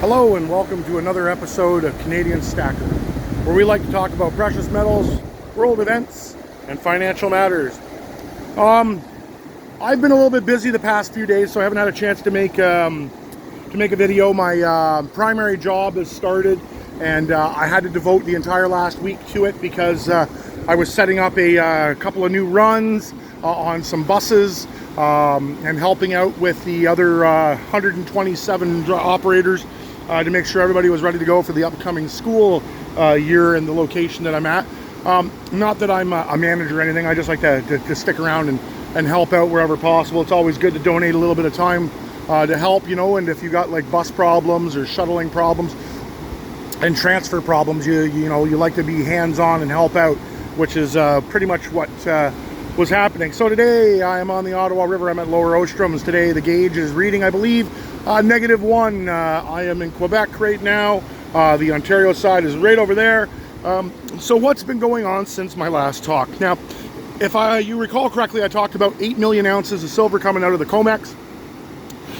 Hello and welcome to another episode of Canadian Stacker, where we like to talk about precious metals, world events, and financial matters. I've been a little bit busy the past few days, so I haven't had a chance to make a video. My primary job has started, and I had to devote the entire last week to it because I was setting up a couple of new runs on some buses and helping out with the other 127 operators to make sure everybody was ready to go for the upcoming school year in the location that I'm at. Not that I'm a manager or anything, I just like to stick around and help out wherever possible. It's always good to donate a little bit of time to help, you know, and if you got like bus problems or shuttling problems and transfer problems, you know, you like to be hands-on and help out, which is pretty much what was happening. So today I am on the Ottawa River. I'm at Lower Ostrom's today. The gauge is reading, I believe, -1. I am in Quebec right now. The Ontario side is right over there. So what's been going on since my last talk? Now, if you recall correctly, I talked about 8 million ounces of silver coming out of the COMEX.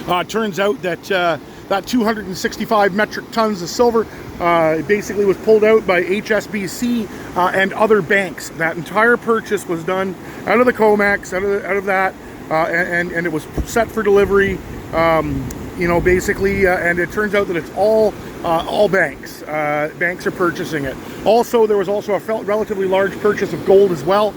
It turns out that that 265 metric tons of silver basically was pulled out by HSBC and other banks. That entire purchase was done out of the COMEX, out of that, and it was set for delivery. You know, basically, and it turns out that it's all banks. Banks are purchasing it. Also, there was also a relatively large purchase of gold as well,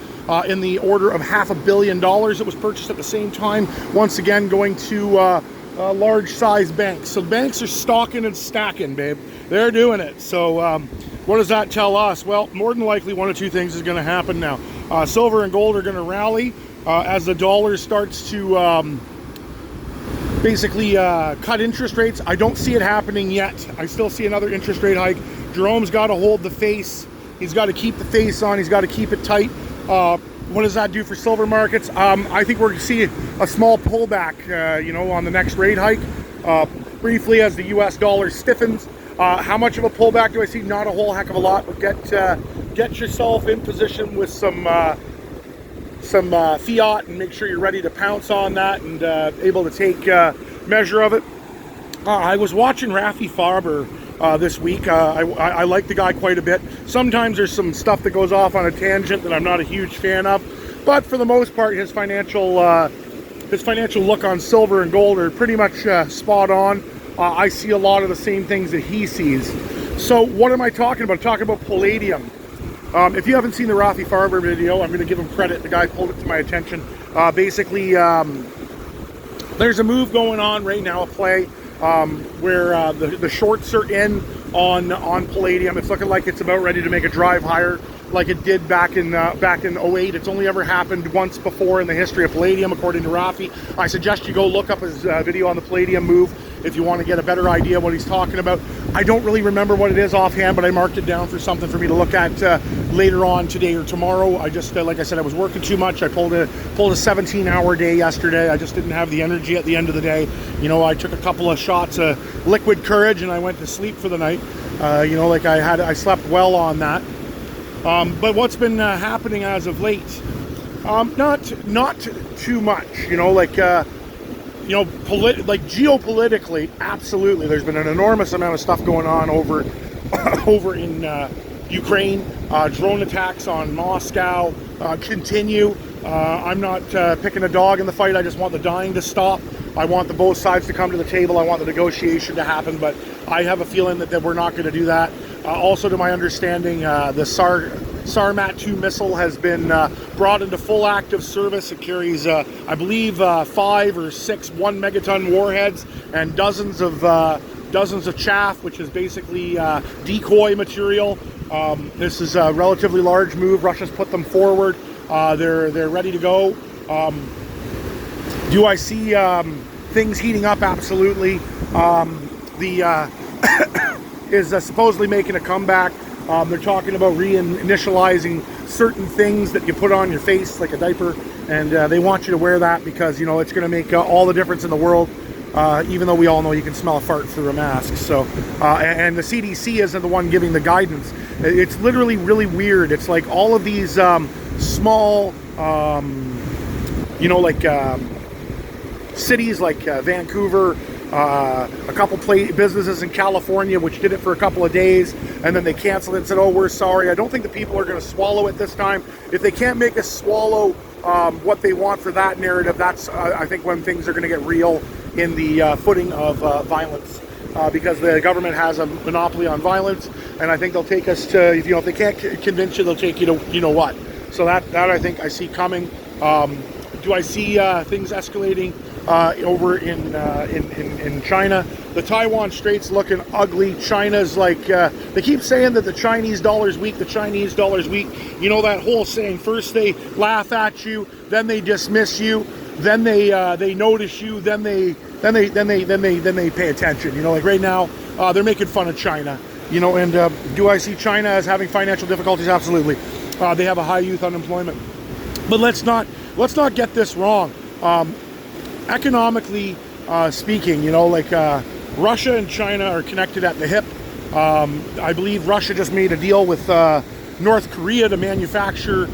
in the order of $500 million. It was purchased at the same time, once again going to large size banks. So banks are stocking and stacking, babe. They're doing it. So what does that tell us? Well, more than likely one of two things is going to happen now. Silver and gold are going to rally as the dollar starts to basically cut interest rates. I don't see it happening yet. I still see another interest rate hike. Jerome's got to hold the face. He's got to keep the face on. He's got to keep it tight. What does that do for silver markets? I think we're going to see a small pullback, you know, on the next rate hike, briefly as the U.S. dollar stiffens. How much of a pullback do I see? Not a whole heck of a lot, but get yourself in position with some fiat and make sure you're ready to pounce on that and able to take measure of it. I was watching Rafi Farber this week. I like the guy quite a bit. Sometimes there's some stuff that goes off on a tangent that I'm not a huge fan of, but for the most part, his financial look on silver and gold are pretty much spot on. I see a lot of the same things that he sees. So what am I talking about? I'm talking about palladium. If you haven't seen the Rafi Farber video, I'm going to give him credit. The guy pulled it to my attention. Basically, there's a move going on right now, a play, where the shorts are in on palladium. It's looking like it's about ready to make a drive higher, like it did back in 08. It's only ever happened once before in the history of palladium, according to Rafi. I suggest you go look up his video on the palladium move if you want to get a better idea of what he's talking about. I don't really remember what it is offhand, but I marked it down for something for me to look at later on today or tomorrow. I just, like I said, I was working too much. I pulled a 17-hour day yesterday. I just didn't have the energy at the end of the day. You know, I took a couple of shots of liquid courage and I went to sleep for the night. You know, like I slept well on that. But what's been happening as of late? Not too much. You know, like you know, like geopolitically, absolutely. There's been an enormous amount of stuff going on over in Ukraine. Drone attacks on Moscow continue. I'm not picking a dog in the fight. I just want the dying to stop. I want both sides to come to the table. I want the negotiation to happen, but I have a feeling that we're not going to do that. Also, to my understanding, the Sarmat 2 missile has been brought into full active service. It carries, I believe, 5 or 6 1-megaton warheads and dozens of chaff, which is basically decoy material. This is a relatively large move. Russia's put them forward. They're ready to go. Do I see things heating up? Absolutely. The is supposedly making a comeback. They're talking about reinitializing certain things that you put on your face, like a diaper, and they want you to wear that because, you know, it's going to make all the difference in the world, even though we all know you can smell a fart through a mask. So, and the CDC isn't the one giving the guidance. It's literally really weird. It's like all of these small, you know, like cities like Vancouver, a couple businesses in California which did it for a couple of days, and then they canceled it and said, oh, we're sorry. I don't think the people are going to swallow it this time. If they can't make us swallow what they want for that narrative, that's I think when things are going to get real in the footing of violence, because the government has a monopoly on violence, and I think they'll take us to, if they can't convince you, they'll take you to what. So that I think I see coming. Do I see things escalating over in China? The Taiwan Strait's looking ugly. China's like, they keep saying that the Chinese dollar's weak, the Chinese dollar's weak. You know that whole saying, first they laugh at you, then they dismiss you, then they notice you, then they pay attention. Like right now, they're making fun of China. And do I see China as having financial difficulties? Absolutely. They have a high youth unemployment. But let's not get this wrong. Economically speaking, Russia and China are connected at the hip. I believe Russia just made a deal with North Korea to manufacture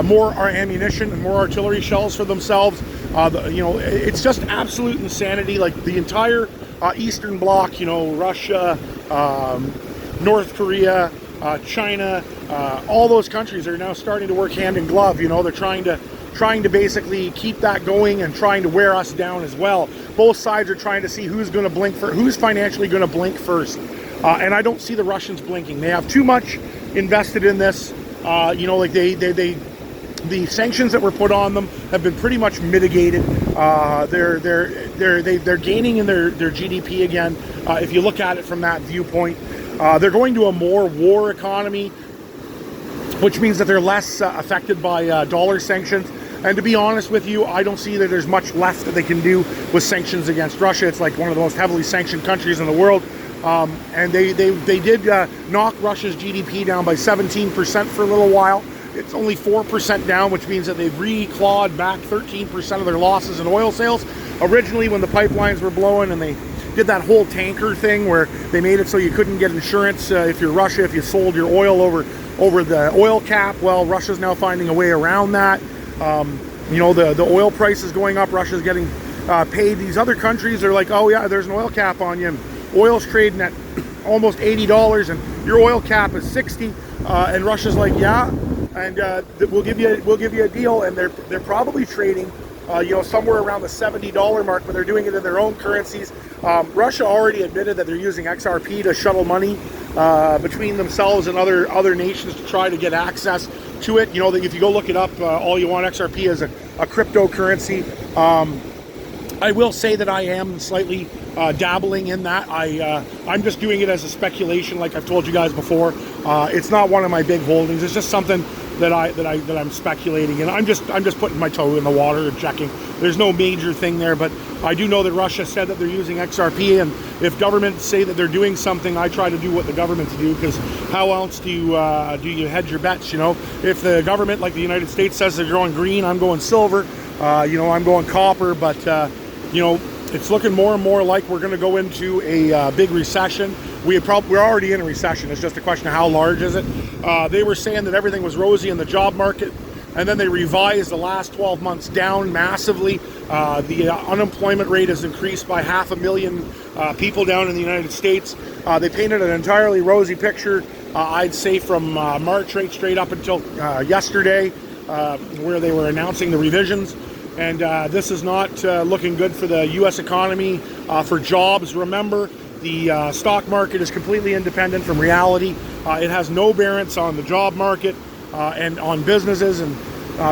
more ammunition and more artillery shells for themselves. It's just absolute insanity. Like the entire Eastern Bloc, Russia, North Korea, China, all those countries are now starting to work hand in glove. They're trying to basically keep that going and trying to wear us down as well. Both sides are trying to see who's going to blink first, who's financially going to blink first. And I don't see the Russians blinking. They have too much invested in this. The sanctions that were put on them have been pretty much mitigated. They're gaining in their GDP again. If you look at it from that viewpoint, they're going to a more war economy, which means that they're less affected by dollar sanctions. And to be honest with you, I don't see that there's much left that they can do with sanctions against Russia. It's like one of the most heavily sanctioned countries in the world. And they did knock Russia's GDP down by 17% for a little while. It's only 4% down, which means that they've reclawed back 13% of their losses in oil sales. Originally, when the pipelines were blowing and they did that whole tanker thing where they made it so you couldn't get insurance if you're Russia, if you sold your oil over the oil cap. Well, Russia's now finding a way around that. The oil price is going up. Russia's getting paid. These other countries are like, oh yeah, there's an oil cap on you. And oil's trading at almost $80 and your oil cap is 60. And Russia's like, yeah, and we'll give you a deal. And they're probably trading somewhere around the $70 mark, but they're doing it in their own currencies. Russia already admitted that they're using XRP to shuttle money between themselves and other nations to try to get access to it. That if you go look it up, all you want, XRP is a cryptocurrency. I will say that I am slightly dabbling in that. I'm just doing it as a speculation, like I've told you guys before. It's not one of my big holdings. It's just something that I'm speculating, and I'm just putting my toe in the water and checking. There's no major thing there, but I do know that Russia said that they're using XRP, and if governments say that they're doing something, I try to do what the governments do, because how else do you hedge your bets? If the government, like the United States, says they're going green, I'm going silver. I'm going copper, but it's looking more and more like we're going to go into a big recession. We're already in a recession. It's just a question of how large is it. They were saying that everything was rosy in the job market, and then they revised the last 12 months down massively. The unemployment rate has increased by 500,000 people down in the United States. They painted an entirely rosy picture, I'd say from March right straight up until yesterday, where they were announcing the revisions. And this is not looking good for the U.S. economy, for jobs. Remember, the stock market is completely independent from reality. It has no bearance on the job market and on businesses. And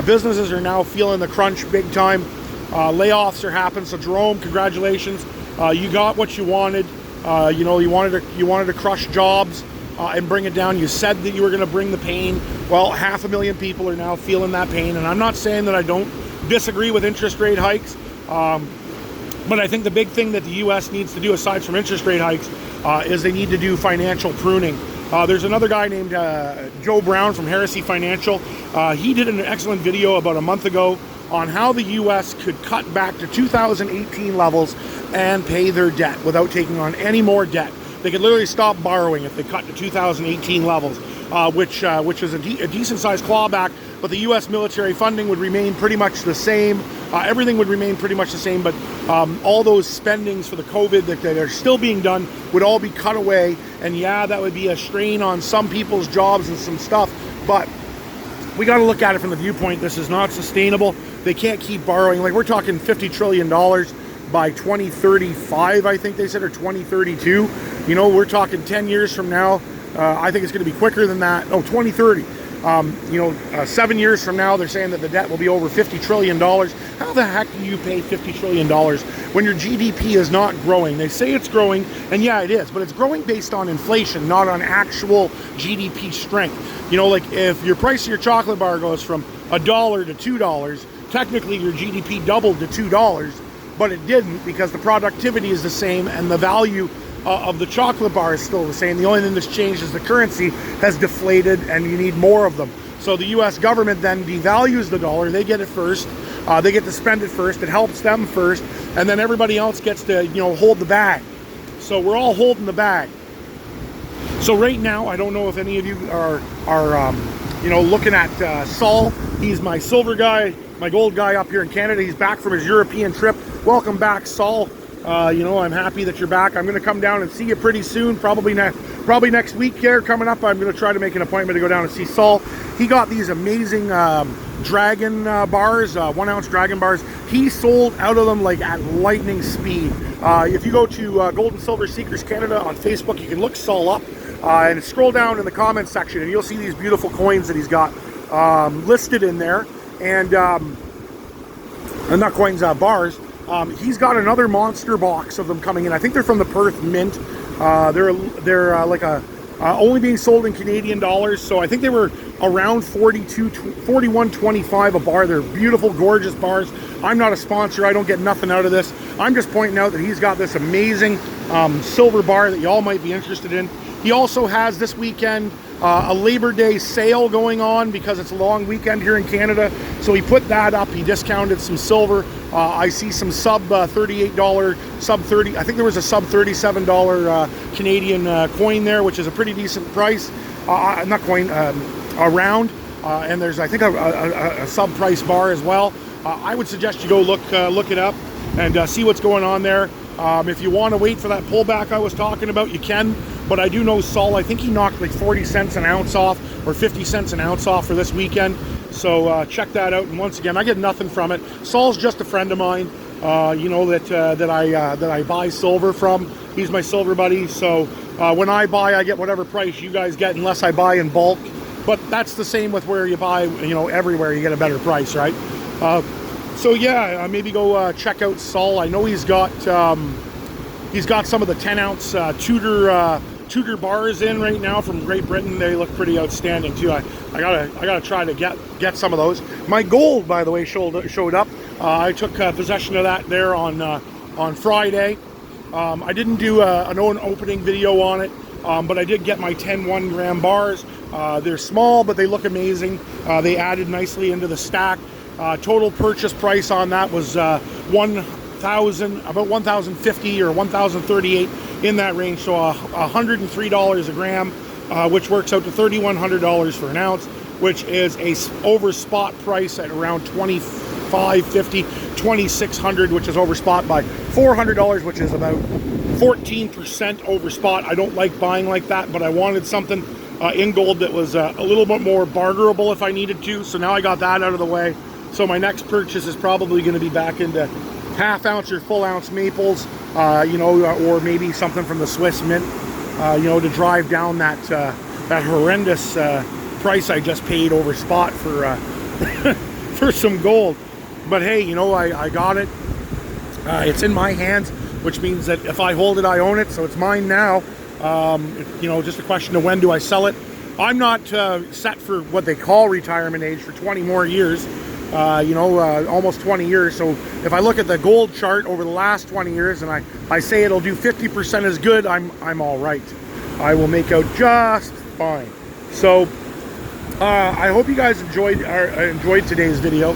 businesses are now feeling the crunch big time. Layoffs are happening. So Jerome, congratulations. You got what you wanted. You wanted to crush jobs and bring it down. You said that you were going to bring the pain. Well, 500,000 people are now feeling that pain. And I'm not saying that I don't disagree with interest rate hikes, but I think the big thing that the U.S. needs to do, aside from interest rate hikes, is they need to do financial pruning. There's another guy named Joe Brown from Heresy Financial. He did an excellent video about a month ago on how the U.S. could cut back to 2018 levels and pay their debt without taking on any more debt. They could literally stop borrowing if they cut to 2018 levels. which is a decent sized clawback, but the U.S. military funding would remain pretty much the same. Everything would remain pretty much the same, but all those spendings for the COVID that are still being done would all be cut away. And yeah, that would be a strain on some people's jobs and some stuff, but we got to look at it from the viewpoint, this is not sustainable. They can't keep borrowing. Like, we're talking $50 trillion by 2035, I think they said, or 2032. You know, we're talking 10 years from now. I think it's going to be quicker than that. Oh, 2030. 7 years from now, they're saying that the debt will be over $50 trillion. How the heck do you pay $50 trillion when your GDP is not growing? They say it's growing, and yeah, it is, but it's growing based on inflation, not on actual GDP strength. You know, like, if your price of your chocolate bar goes from $1 to $2, technically your GDP doubled to $2, but it didn't, because the productivity is the same and the value of the chocolate bar is still the same. The only thing that's changed is the currency has deflated and you need more of them. So the US government then devalues the dollar. They get it first. They get to spend it first. It helps them first. And then everybody else gets to, you know, hold the bag. So we're all holding the bag. So right now, I don't know if any of you are you know, looking at Saul. He's my silver guy, my gold guy up here in Canada. He's back from his European trip. Welcome back, Saul. You know, I'm happy that you're back. I'm going to come down and see you pretty soon, probably next week here coming up. I'm going to try to make an appointment to go down and see Saul. He got these amazing dragon bars, 1 ounce dragon bars. He sold out of them like at lightning speed. If you go to Gold and Silver Seekers Canada on Facebook, you can look Saul up and scroll down in the comments section and you'll see these beautiful coins that he's got listed in there. And not coins, bars. He's got another monster box of them coming in. I think they're from the Perth Mint. They're like only being sold in Canadian dollars. So I think they were around $41.25 a bar. They're beautiful, gorgeous bars. I'm not a sponsor. I don't get nothing out of this. I'm just pointing out that he's got this amazing silver bar that y'all might be interested in. He also has this weekend a Labor Day sale going on because it's a long weekend here in Canada. So he put that up. He discounted some silver. I see some sub $38, sub 30. I think there was a sub $37 Canadian coin there, which is a pretty decent price. Not coin, a round. And there's, I think, a sub price bar as well. I would suggest you go look it up and see what's going on there. If you want to wait for that pullback I was talking about, you can. But I do know Saul, I think he knocked like 40 cents an ounce off or 50 cents an ounce off for this weekend. So check that out. And once again, I get nothing from it. Saul's just a friend of mine, you know, that I buy silver from. He's my silver buddy. So when I buy, I get whatever price you guys get unless I buy in bulk. But that's the same with where you buy, you know, everywhere you get a better price, right? So yeah, maybe go check out Saul. I know he's got some of the 10 ounce Tudor bars in right now from Great Britain. They look pretty outstanding too. I gotta try to get some of those. My gold, by the way, showed up. I took possession of that there on Friday. I didn't do an opening video on it, but I did get my 10 1 gram bars. They're small, but they look amazing. They added nicely into the stack. Total purchase price on that was about $1,050 or $1,038 in that range. So $103 a gram, which works out to $3,100 for an ounce, which is over spot price at around $2,550, $2,600, which is over spot by $400, which is about 14% over spot. I don't like buying like that, but I wanted something in gold that was a little bit more barterable if I needed to. So now I got that out of the way. So my next purchase is probably going to be back into half ounce or full ounce maples, you know, or maybe something from the Swiss Mint, you know, to drive down that horrendous price I just paid over spot for for some gold. But hey, you know, I got it. It's in my hands, which means that if I hold it, I own it. So it's mine now. You know, just a question of when do I sell it. I'm not set for what they call retirement age for 20 more years. You know, almost 20 years. So if I look at the gold chart over the last 20 years and I say it'll do 50% as good, I'm all right. I will make out just fine. So I hope you guys enjoyed today's video.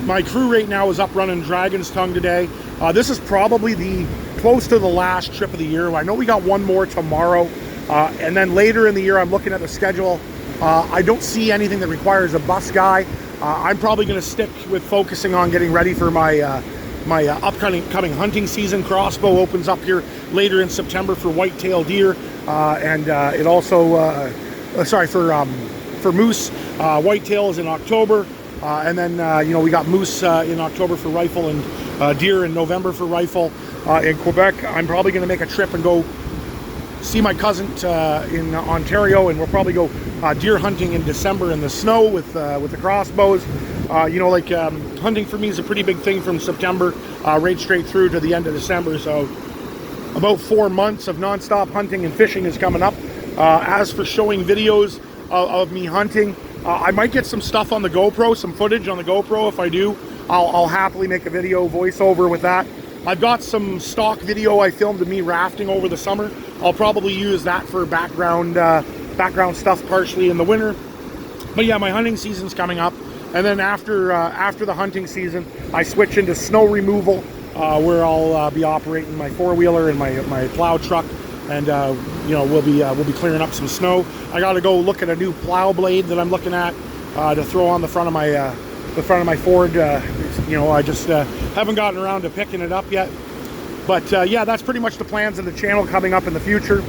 My crew right now is up running Dragon's Tongue today. This is probably close to the last trip of the year. I know we got one more tomorrow. And then later in the year, I'm looking at the schedule. I don't see anything that requires a bus guy. I'm probably going to stick with focusing on getting ready for my upcoming hunting season. Crossbow opens up here later in September for whitetail deer, and it also for moose. Whitetail is in October, and then we got moose in October for rifle, and deer in November for rifle. In Quebec, I'm probably going to make a trip and go see my cousin in Ontario, and we'll probably go deer hunting in December in the snow with the crossbows. Hunting for me is a pretty big thing from September right straight through to the end of December. So about 4 months of non-stop hunting and fishing is coming up. As for showing videos of me hunting, I might get some stuff on the GoPro, some footage on the GoPro. If I do, I'll happily make a video voiceover with that. I've got some stock video I filmed of me rafting over the summer. I'll probably use that for background stuff partially in the winter. But yeah, my hunting season's coming up, and then after the hunting season, I switch into snow removal, where I'll be operating my four-wheeler and my plow truck, and we'll be clearing up some snow. I got to go look at a new plow blade that I'm looking at to throw on the front of my Ford. I just haven't gotten around to picking it up yet. But yeah, that's pretty much the plans of the channel coming up in the future.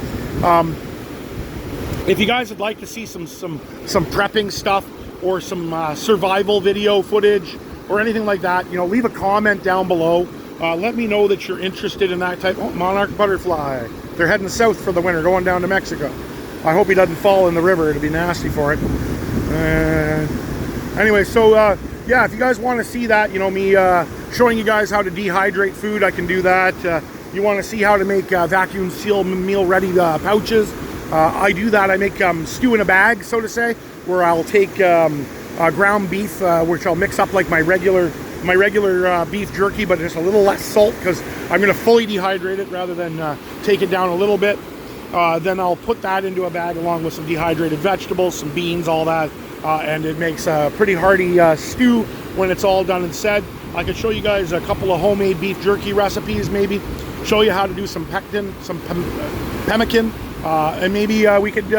If you guys would like to see some prepping stuff or some survival video footage or anything like that, leave a comment down below. Let me know that you're interested in that type. Oh, monarch butterfly. They're heading south for the winter, going down to Mexico. I hope he doesn't fall in the river. It'd be nasty for it. Anyway, so yeah, if you guys want to see that, me showing you guys how to dehydrate food, I can do that. You want to see how to make vacuum seal meal ready pouches, I do that. I make stew in a bag, so to say, where I'll take ground beef, which I'll mix up like my regular beef jerky, but just a little less salt, because I'm going to fully dehydrate it rather than take it down a little bit. Then I'll put that into a bag along with some dehydrated vegetables, some beans, all that. And it makes a pretty hearty stew when it's all done and said. I could show you guys a couple of homemade beef jerky recipes, maybe show you how to do some pemmican, and maybe we could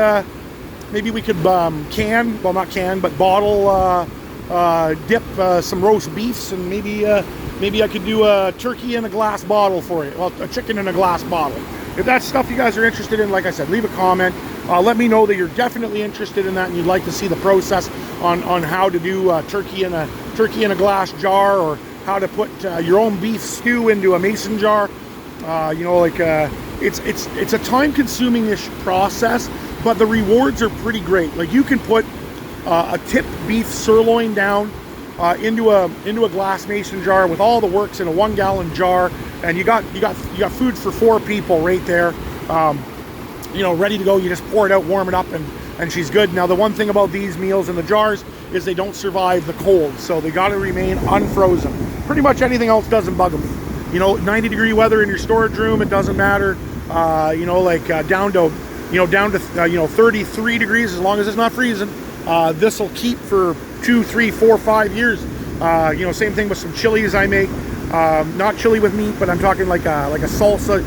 bottle dip some roast beefs, and maybe I could do a turkey in a glass bottle for you. Well, a chicken in a glass bottle. If that's stuff you guys are interested in, like I said, leave a comment. Let me know that you're definitely interested in that and you'd like to see the process on how to do turkey in a glass jar, or how to put your own beef stew into a mason jar. It's a time-consuming-ish process, but the rewards are pretty great. Like, you can put a tipped beef sirloin down into a glass mason jar with all the works in a 1-gallon jar, and you got food for 4 people right there. Ready to go. You just pour it out, warm it up, and she's good. Now, the one thing about these meals in the jars is they don't survive the cold, so they got to remain unfrozen. Pretty much anything else doesn't bug them. 90-degree weather in your storage room, it doesn't matter. Down to 33 degrees, as long as it's not freezing. This will keep for 2, 3, 4, 5 years. Same thing with some chilies I make. Not chili with meat, but I'm talking like a salsa,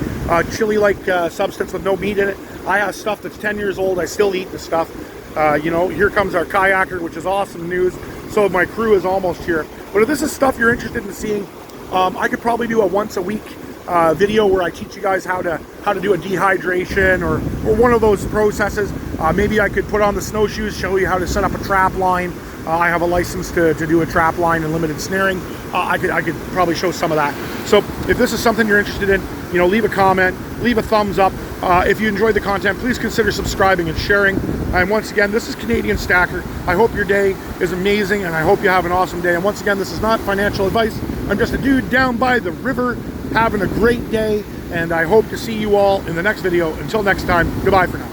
chili-like substance with no meat in it. I have stuff that's 10 years old. I still eat the stuff. Here comes our kayaker, which is awesome news. So my crew is almost here. But if this is stuff you're interested in seeing, I could probably do a once-a-week video where I teach you guys how to do a dehydration or one of those processes. Maybe I could put on the snowshoes, show you how to set up a trap line. I have a license to do a trap line and limited snaring. I could probably show some of that. So if this is something you're interested in, leave a comment, leave a thumbs up. If you enjoyed the content, please consider subscribing and sharing. And once again, this is Canadian Stacker. I hope your day is amazing, and I hope you have an awesome day. And once again, this is not financial advice. I'm just a dude down by the river having a great day, and I hope to see you all in the next video. Until next time, goodbye for now.